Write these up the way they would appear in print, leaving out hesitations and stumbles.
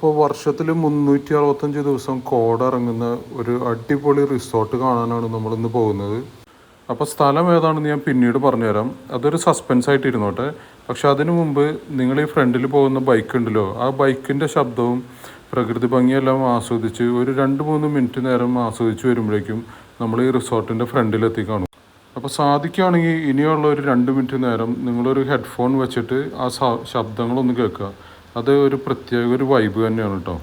അപ്പോൾ വർഷത്തിൽ 365 ദിവസം കോട ഇറങ്ങുന്ന ഒരു അടിപൊളി റിസോർട്ട് കാണാനാണ് നമ്മളിന്ന് പോകുന്നത്. അപ്പോൾ സ്ഥലം ഏതാണെന്ന് ഞാൻ പിന്നീട് പറഞ്ഞുതരാം. അതൊരു സസ്പെൻസ് ആയിട്ട് ഇരുന്നോട്ടെ. പക്ഷെ അതിനു മുമ്പ് നിങ്ങൾ ഈ ഫ്രണ്ടിൽ പോകുന്ന ബൈക്ക് ഉണ്ടല്ലോ, ആ ബൈക്കിൻ്റെ ശബ്ദവും പ്രകൃതി ഭംഗിയെല്ലാം ആസ്വദിച്ച് ഒരു 2-3 മിനിറ്റ് നേരം ആസ്വദിച്ച് വരുമ്പോഴേക്കും നമ്മൾ ഈ റിസോർട്ടിൻ്റെ ഫ്രണ്ടിലെത്തി കാണും. അപ്പോൾ സാധിക്കുകയാണെങ്കിൽ ഇനിയുള്ള ഒരു 2 മിനിറ്റ് നേരം നിങ്ങളൊരു ഹെഡ്ഫോൺ വെച്ചിട്ട് ആ ശബ്ദങ്ങളൊന്ന് കേൾക്കുക. അത് ഒരു പ്രത്യേക ഒരു വൈബ് തന്നെയാണ് കേട്ടോ.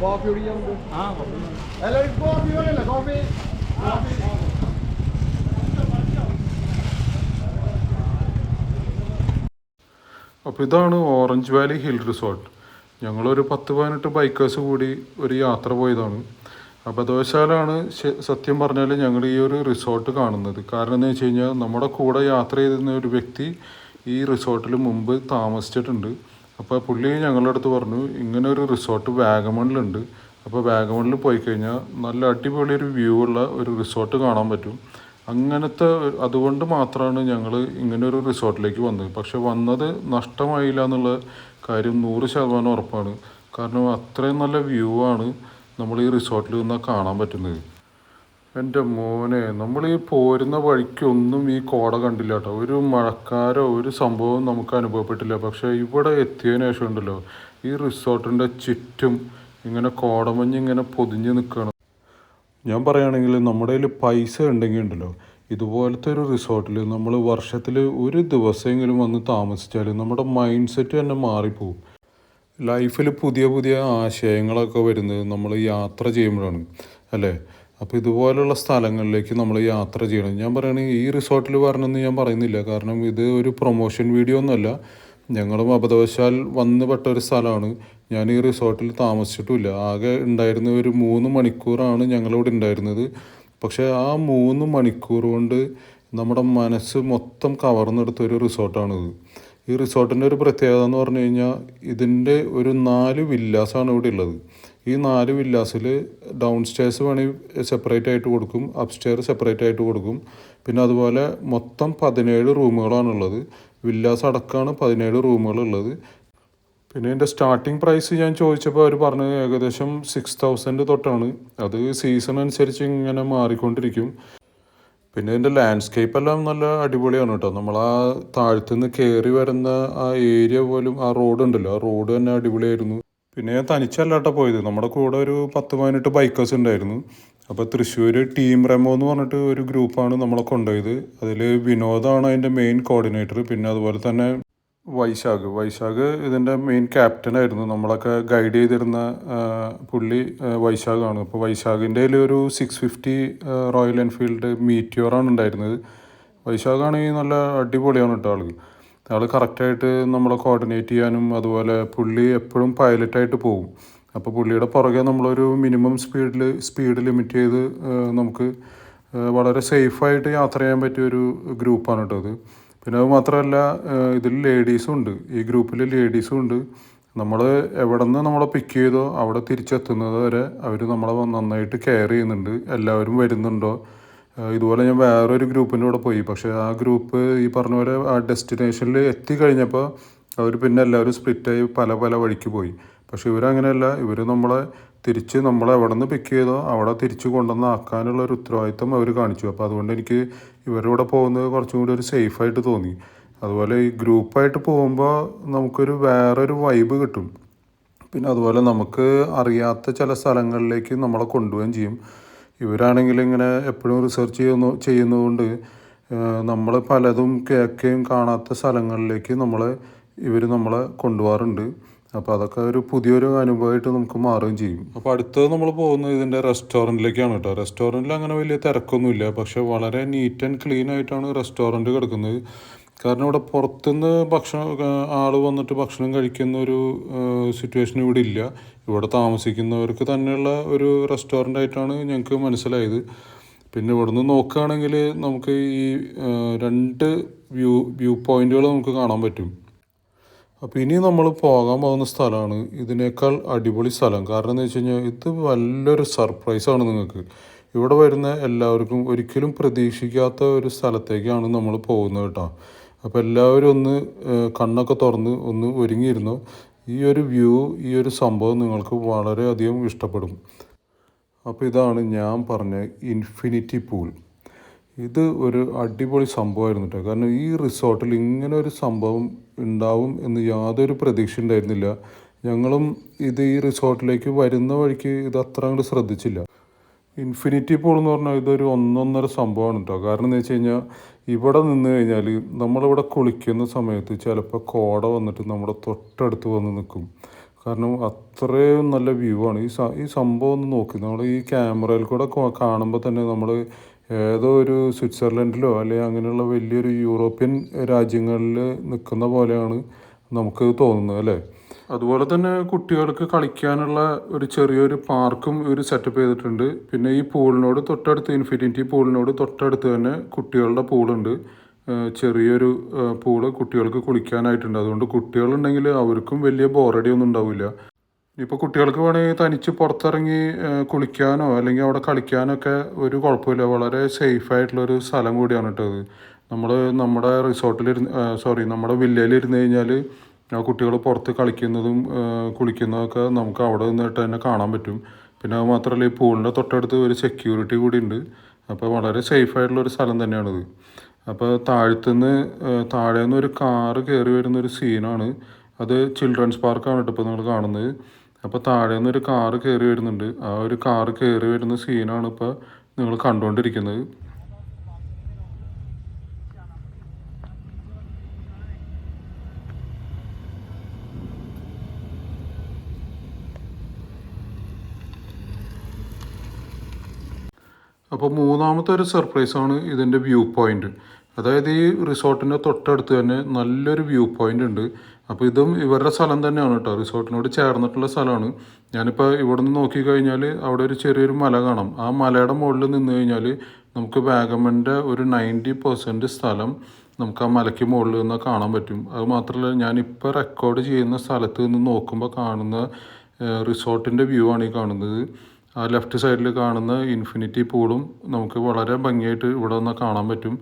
Coffee കുടിക്കാൻ എല്ലാവരും കോഫി വേണമല്ലോ കോഫി. അപ്പോൾ ഇതാണ് ഓറഞ്ച് വാലി ഹിൽ റിസോർട്ട്. ഞങ്ങളൊരു 10-18 ബൈക്കേഴ്സ് കൂടി ഒരു യാത്ര പോയതാണ്. അബദ്ധവശാലാണ് സത്യം പറഞ്ഞാൽ ഞങ്ങൾ ഈ ഒരു റിസോർട്ട് കാണുന്നത്. കാരണം എന്ന് വെച്ച് കഴിഞ്ഞാൽ നമ്മുടെ കൂടെ യാത്ര ചെയ്തിരുന്ന ഒരു വ്യക്തി ഈ റിസോർട്ടിൽ മുമ്പ് താമസിച്ചിട്ടുണ്ട്. അപ്പോൾ പുള്ളി ഞങ്ങളുടെ അടുത്ത് പറഞ്ഞു ഇങ്ങനെ ഒരു റിസോർട്ട് വാഗമണിലുണ്ട്. അപ്പോൾ വാഗമണിൽ പോയി കഴിഞ്ഞാൽ നല്ല അടിപൊളി ഒരു വ്യൂ ഉള്ള ഒരു റിസോർട്ട് കാണാൻ പറ്റും. അങ്ങനത്തെ അതുകൊണ്ട് മാത്രമാണ് ഞങ്ങൾ ഇങ്ങനെ ഒരു റിസോർട്ടിലേക്ക് വന്നത്. പക്ഷെ വന്നത് നഷ്ടമായില്ല എന്നുള്ള കാര്യം 100% ഉറപ്പാണ്. കാരണം അത്രയും നല്ല വ്യൂ ആണ് നമ്മൾ ഈ റിസോർട്ടിൽ നിന്നാൽ കാണാൻ പറ്റുന്നത്. എൻ്റെ മോനെ, നമ്മൾ ഈ പോരുന്ന വഴിക്കൊന്നും ഈ കോട കണ്ടില്ല കേട്ടോ. ഒരു മഴക്കാരോ ഒരു സംഭവം നമുക്ക് അനുഭവപ്പെട്ടില്ല. പക്ഷേ ഇവിടെ എത്തിയതിനു ശേഷം ഉണ്ടല്ലോ, ഈ റിസോർട്ടിൻ്റെ ചുറ്റും ഇങ്ങനെ കോടമഞ്ഞ് ഇങ്ങനെ പൊതിഞ്ഞ് നിൽക്കുകയാണ്. ഞാൻ പറയുകയാണെങ്കിൽ നമ്മുടെ കയ്യിൽ പൈസ ഉണ്ടെങ്കിൽ ഉണ്ടല്ലോ, ഇതുപോലത്തെ ഒരു റിസോർട്ടിൽ നമ്മൾ വർഷത്തിൽ ഒരു ദിവസമെങ്കിലും വന്ന് താമസിച്ചാൽ നമ്മുടെ മൈൻഡ് സെറ്റ് തന്നെ മാറിപ്പോവും. ലൈഫിൽ പുതിയ പുതിയ ആശയങ്ങളൊക്കെ വരുന്നത് നമ്മൾ യാത്ര ചെയ്യുമ്പോഴാണ് അല്ലേ. അപ്പോൾ ഇതുപോലുള്ള സ്ഥലങ്ങളിലേക്ക് നമ്മൾ യാത്ര ചെയ്യണം. ഞാൻ പറയുകയാണെങ്കിൽ ഈ റിസോർട്ടിൽ വരണമെന്ന് ഞാൻ പറയുന്നില്ല. കാരണം ഇത് ഒരു പ്രൊമോഷൻ വീഡിയോ ഒന്നുമല്ല. ഞങ്ങളും അബദ്ധവശാൽ വന്ന് പെട്ട ഒരു സ്ഥലമാണ്. ഞാൻ ഈ റിസോർട്ടിൽ താമസിച്ചിട്ടുമില്ല. ആകെ ഉണ്ടായിരുന്ന ഒരു 3 മണിക്കൂറാണ് ഞങ്ങളിവിടെ ഉണ്ടായിരുന്നത്. പക്ഷേ ആ 3 മണിക്കൂർ കൊണ്ട് നമ്മുടെ മനസ്സ് മൊത്തം കവർന്നെടുത്തൊരു റിസോർട്ടാണിത്. ഈ റിസോർട്ടിൻ്റെ ഒരു പ്രത്യേകത എന്ന് പറഞ്ഞു കഴിഞ്ഞാൽ ഇതിൻ്റെ ഒരു 4 വില്ലാസാണ് ഇവിടെ ഉള്ളത്. ഈ 4 വില്ലാസിൽ ഡൗൺ സ്റ്റെയർസ് വേണമെങ്കിൽ സെപ്പറേറ്റ് ആയിട്ട് കൊടുക്കും, അപ്പ് സ്റ്റെയർ സെപ്പറേറ്റ് ആയിട്ട് കൊടുക്കും. പിന്നെ അതുപോലെ മൊത്തം 17 റൂമുകളാണുള്ളത്. വില്ലാസ് അടക്കമാണ് 17 റൂമുകളുള്ളത്. പിന്നെ ഇതിൻ്റെ സ്റ്റാർട്ടിങ് പ്രൈസ് ഞാൻ ചോദിച്ചപ്പോൾ അവർ പറഞ്ഞത് ഏകദേശം 6000 തൊട്ടാണ്. അത് സീസൺ അനുസരിച്ച് ഇങ്ങനെ മാറിക്കൊണ്ടിരിക്കും. പിന്നെ ഇതിൻ്റെ ലാൻഡ്സ്കേപ്പ് എല്ലാം നല്ല അടിപൊളിയാണ് കേട്ടോ. നമ്മൾ ആ താഴത്തുനിന്ന് കയറി വരുന്ന ആ ഏരിയ പോലും, ആ റോഡ് ഉണ്ടല്ലോ, ആ റോഡ് തന്നെ അടിപൊളിയായിരുന്നു. പിന്നെ ഞാൻ തനിച്ചല്ലാട്ടോ പോയത്, നമ്മുടെ കൂടെ ഒരു 10-18 ബൈക്കേഴ്സ് ഉണ്ടായിരുന്നു. അപ്പോൾ തൃശ്ശൂർ ടീം റെമോ എന്ന് പറഞ്ഞിട്ട് ഒരു ഗ്രൂപ്പാണ് നമ്മളെ കൊണ്ടുപോയത്. അതിൽ വിനോദാണ് അതിൻ്റെ മെയിൻ കോർഡിനേറ്റർ. പിന്നെ അതുപോലെ തന്നെ വൈശാഖ് ഇതിൻ്റെ മെയിൻ ക്യാപ്റ്റനായിരുന്നു. നമ്മളൊക്കെ ഗൈഡ് ചെയ്തിരുന്ന പുള്ളി വൈശാഖാണ്. അപ്പോൾ വൈശാഖിൻ്റെ ഒരു 650 റോയൽ എൻഫീൽഡ് മീറ്റിയോറാണ് ഉണ്ടായിരുന്നത്. വൈശാഖാണെങ്കിൽ നല്ല അടിപൊളിയാണ് കേട്ടോ ആൾ കറക്റ്റായിട്ട് നമ്മളെ കോർഡിനേറ്റ് ചെയ്യാനും, അതുപോലെ പുള്ളി എപ്പോഴും പൈലറ്റായിട്ട് പോകും. അപ്പോൾ പുള്ളിയുടെ പുറകെ നമ്മളൊരു മിനിമം സ്പീഡ് ലിമിറ്റ് ചെയ്ത് നമുക്ക് വളരെ സേഫായിട്ട് യാത്ര ചെയ്യാൻ പറ്റിയൊരു ഗ്രൂപ്പാണ് കേട്ടോ അത്. പിന്നെ അത് മാത്രമല്ല, ഇതിൽ ലേഡീസും ഉണ്ട്, ഈ ഗ്രൂപ്പിൽ ലേഡീസും ഉണ്ട്. നമ്മൾ എവിടെ നിന്ന് നമ്മളെ പിക്ക് ചെയ്തോ അവിടെ തിരിച്ചെത്തുന്നത് വരെ അവർ നമ്മളെ നന്നായിട്ട് കെയർ ചെയ്യുന്നുണ്ട്. എല്ലാവരും വരുന്നുണ്ടോ. ഇതുപോലെ ഞാൻ വേറൊരു ഗ്രൂപ്പിൻ്റെ കൂടെ പോയി. പക്ഷേ ആ ഗ്രൂപ്പ് ഈ പറഞ്ഞ പോലെ ആ ഡെസ്റ്റിനേഷനിൽ എത്തിക്കഴിഞ്ഞപ്പോൾ അവർ പിന്നെ എല്ലാവരും സ്പ്ലിറ്റായി പല പല വഴിക്ക് പോയി. പക്ഷേ ഇവരങ്ങനെയല്ല, ഇവർ നമ്മളെ എവിടെ നിന്ന് പിക്ക് ചെയ്തോ അവിടെ തിരിച്ച് കൊണ്ടുവന്ന് ആക്കാനുള്ള ഒരു ഉത്തരവാദിത്തം അവർ കാണിച്ചു. അപ്പോൾ അതുകൊണ്ട് എനിക്ക് ഇവരുടെ കൂടെ പോകുന്നത് കുറച്ചും കൂടി ഒരു സേഫായിട്ട് തോന്നി. അതുപോലെ ഈ ഗ്രൂപ്പായിട്ട് പോകുമ്പോൾ നമുക്കൊരു വേറൊരു വൈബ് കിട്ടും. പിന്നെ അതുപോലെ നമുക്ക് അറിയാത്ത ചില സ്ഥലങ്ങളിലേക്ക് നമ്മളെ കൊണ്ടുപോവുകയും ചെയ്യും. ഇവരാണെങ്കിൽ ഇങ്ങനെ എപ്പോഴും റിസർച്ച് ചെയ്യുന്നതുകൊണ്ട് നമ്മൾ പലതും കേൾക്കുകയും കാണാത്ത സ്ഥലങ്ങളിലേക്ക് ഇവർ നമ്മളെ കൊണ്ടുപോകാറുണ്ട്. അപ്പോൾ അതൊക്കെ ഒരു പുതിയൊരു അനുഭവമായിട്ട് നമുക്ക് മാറുകയും ചെയ്യും. അപ്പോൾ അടുത്തത് നമ്മൾ പോകുന്നത് ഇതിൻ്റെ റെസ്റ്റോറൻറ്റിലേക്കാണ് കേട്ടോ. റെസ്റ്റോറൻറ്റിൽ അങ്ങനെ വലിയ തിരക്കൊന്നുമില്ല, പക്ഷേ വളരെ നീറ്റ് ആൻഡ് ക്ലീൻ ആയിട്ടാണ് റെസ്റ്റോറൻറ്റ് കിടക്കുന്നത്. കാരണം ഇവിടെ പുറത്തുനിന്ന് ആൾ വന്നിട്ട് ഭക്ഷണം കഴിക്കുന്ന ഒരു സിറ്റുവേഷൻ ഇവിടെ ഇല്ല. ഇവിടെ താമസിക്കുന്നവർക്ക് തന്നെയുള്ള ഒരു റെസ്റ്റോറൻ്റ് ആയിട്ടാണ് ഞങ്ങൾക്ക് മനസ്സിലായത്. പിന്നെ ഇവിടുന്ന് നോക്കുകയാണെങ്കിൽ നമുക്ക് ഈ 2 വ്യൂ പോയിൻറ്റുകൾ നമുക്ക് കാണാൻ പറ്റും. അപ്പോൾ ഇനി നമ്മൾ പോകാൻ പോകുന്ന സ്ഥലമാണ് ഇതിനേക്കാൾ അടിപൊളി സ്ഥലം. കാരണം എന്ന് വെച്ച് കഴിഞ്ഞാൽ ഇത് നല്ലൊരു സർപ്രൈസാണ് നിങ്ങൾക്ക്. ഇവിടെ വരുന്ന എല്ലാവർക്കും ഒരിക്കലും പ്രതീക്ഷിക്കാത്ത ഒരു സ്ഥലത്തേക്കാണ് നമ്മൾ പോകുന്നത് കേട്ടോ. അപ്പോൾ എല്ലാവരും ഒന്ന് കണ്ണൊക്കെ തുറന്ന് ഒന്ന് ഒരുങ്ങിയിരുന്നു. ഈ ഒരു സംഭവം നിങ്ങൾക്ക് വളരെയധികം ഇഷ്ടപ്പെടും. അപ്പോൾ ഇതാണ് ഞാൻ പറഞ്ഞ ഇൻഫിനിറ്റി പൂൾ. ഇത് ഒരു അടിപൊളി സംഭവമായിരുന്നു കേട്ടോ. കാരണം ഈ റിസോർട്ടിൽ ഇങ്ങനെ ഒരു സംഭവം ഉണ്ടാവും എന്ന് യാതൊരു പ്രതീക്ഷ ഉണ്ടായിരുന്നില്ല. ഞങ്ങളും ഈ റിസോർട്ടിലേക്ക് വരുന്ന വഴിക്ക് ഇത് അത്ര അങ്ങോട്ട് ശ്രദ്ധിച്ചില്ല. ഇൻഫിനിറ്റി പൂൾ എന്ന് പറഞ്ഞാൽ ഇതൊരു ഒന്നൊന്നര സംഭവമാണ് കേട്ടോ. കാരണം എന്ന് വെച്ച് കഴിഞ്ഞാൽ ഇവിടെ നിന്ന് കഴിഞ്ഞാൽ നമ്മളിവിടെ കുളിക്കുന്ന സമയത്ത് ചിലപ്പോൾ കോട വന്നിട്ട് നമ്മുടെ തൊട്ടടുത്ത് വന്ന് നിൽക്കും. കാരണം അത്രയും നല്ല വ്യൂ ആണ്. ഈ സംഭവം ഒന്ന് നോക്കി നമ്മൾ ഈ ക്യാമറയിൽ കൂടെ കാണുമ്പോൾ തന്നെ നമ്മൾ ഏതോ ഒരു സ്വിറ്റ്സർലൻഡിലോ അല്ലെങ്കിൽ അങ്ങനെയുള്ള വലിയൊരു യൂറോപ്യൻ രാജ്യങ്ങളിൽ നിൽക്കുന്ന പോലെയാണ് നമുക്ക് തോന്നുന്നത് അല്ലേ. അതുപോലെ തന്നെ കുട്ടികൾക്ക് കളിക്കാനുള്ള ഒരു ചെറിയൊരു പാർക്കും ഇവർ സെറ്റപ്പ് ചെയ്തിട്ടുണ്ട്. പിന്നെ ഈ പൂളിനോട് തൊട്ടടുത്ത്, ഇൻഫിനിറ്റി പൂളിനോട് തൊട്ടടുത്ത് തന്നെ കുട്ടികളുടെ പൂളുണ്ട്. ചെറിയൊരു പൂള് കുട്ടികൾക്ക് കുളിക്കാനായിട്ടുണ്ട്. അതുകൊണ്ട് കുട്ടികളുണ്ടെങ്കിൽ അവർക്കും വലിയ ബോറടി ഒന്നും ഉണ്ടാവില്ല. ഇപ്പോൾ കുട്ടികൾക്ക് വേണമെങ്കിൽ തനിച്ച് പുറത്തിറങ്ങി കുളിക്കാനോ അല്ലെങ്കിൽ അവിടെ കളിക്കാനോ ഒക്കെ ഒരു കുഴപ്പമില്ല. വളരെ സേഫായിട്ടുള്ളൊരു സ്ഥലം കൂടിയാണ് കേട്ടോ അത്. നമ്മുടെ നമ്മുടെ വില്ലയിലിരുന്ന് കഴിഞ്ഞാൽ ആ കുട്ടികൾ പുറത്ത് കളിക്കുന്നതും കുളിക്കുന്നതൊക്കെ നമുക്ക് അവിടെ നിന്നിട്ട് തന്നെ കാണാൻ പറ്റും. പിന്നെ അത് മാത്രമല്ല, ഈ പൂളിൻ്റെ തൊട്ടടുത്ത് ഒരു സെക്യൂരിറ്റി കൂടി ഉണ്ട്. അപ്പോൾ വളരെ സേഫായിട്ടുള്ളൊരു സ്ഥലം തന്നെയാണിത്. അപ്പോൾ താഴേന്ന് ഒരു കാറ് കയറി വരുന്നൊരു സീനാണ്. അത് ചിൽഡ്രൻസ് പാർക്കാണ് കേട്ടോ ഇപ്പോൾ നിങ്ങൾ കാണുന്നത്. അപ്പോൾ താഴേന്ന് ഒരു കാറ് കയറി വരുന്നുണ്ട്. ആ ഒരു കാറ് കയറി വരുന്ന സീനാണ് ഇപ്പോൾ നിങ്ങൾ കണ്ടുകൊണ്ടിരിക്കുന്നത്. അപ്പോൾ മൂന്നാമത്തെ ഒരു സർപ്രൈസാണ് ഇതിൻ്റെ വ്യൂ പോയിൻ്റ്. അതായത് ഈ റിസോർട്ടിൻ്റെ തൊട്ടടുത്ത് തന്നെ നല്ലൊരു വ്യൂ പോയിൻ്റ് ഉണ്ട്. അപ്പോൾ ഇതും ഇവരുടെ സ്ഥലം തന്നെയാണ് കേട്ടോ. റിസോർട്ടിനോട് ചേർന്നിട്ടുള്ള സ്ഥലമാണ്. ഞാനിപ്പോൾ ഇവിടെ നിന്ന് നോക്കിക്കഴിഞ്ഞാൽ അവിടെ ഒരു ചെറിയൊരു മല കാണാം. ആ മലയുടെ മുകളിൽ നിന്ന് കഴിഞ്ഞാൽ നമുക്ക് വാഗമണിൻ്റെ ഒരു 90% സ്ഥലം നമുക്ക് ആ മലയ്ക്ക് മുകളിൽ നിന്ന് കാണാൻ പറ്റും. അത് മാത്രമല്ല, ഞാനിപ്പോൾ റെക്കോർഡ് ചെയ്യുന്ന സ്ഥലത്ത് നിന്ന് നോക്കുമ്പോൾ കാണുന്ന റിസോർട്ടിൻ്റെ വ്യൂ ആണ് ഈ കാണുന്നത്. ആ ലെഫ്റ്റ് സൈഡിൽ കാണുന്ന ഇൻഫിനിറ്റി പൂളും നമുക്ക് വളരെ ഭംഗിയായിട്ട് ഇവിടെ നിന്ന് കാണാൻ പറ്റും.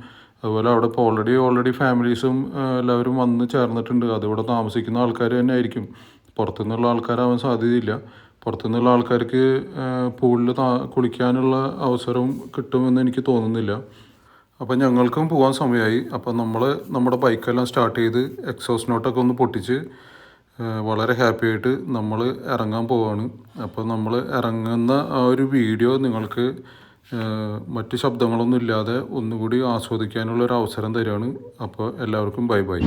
അതുപോലെ അവിടെ ഇപ്പോൾ ഓൾറെഡി ഫാമിലീസും എല്ലാവരും വന്ന് ചേർന്നിട്ടുണ്ട്. അതിവിടെ താമസിക്കുന്ന ആൾക്കാർ തന്നെ ആയിരിക്കും, പുറത്തുനിന്നുള്ള ആൾക്കാരാവാൻ സാധ്യതയില്ല. പുറത്തുനിന്നുള്ള ആൾക്കാർക്ക് പൂളിൽ കുളിക്കാനുള്ള അവസരം കിട്ടുമെന്ന് എനിക്ക് തോന്നുന്നില്ല. അപ്പം ഞങ്ങൾക്കും പോകാൻ സമയമായി. അപ്പം നമ്മുടെ ബൈക്കെല്ലാം സ്റ്റാർട്ട് ചെയ്ത് എക്സോസ്റ്റ് നോട്ടൊക്കെ ഒന്ന് പൊട്ടിച്ച് വളരെ ഹാപ്പി ആയിട്ട് നമ്മൾ ഇറങ്ങാൻ പോവാണ്. അപ്പോൾ നമ്മൾ ഇറങ്ങുന്ന ആ ഒരു വീഡിയോ നിങ്ങൾക്ക് മറ്റ് ശബ്ദങ്ങളൊന്നും ഇല്ലാതെ ഒന്നുകൂടി ആസ്വദിക്കാനുള്ളൊരു അവസരം തരികയാണ്. അപ്പോൾ എല്ലാവർക്കും ബൈ ബൈ.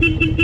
Thank you.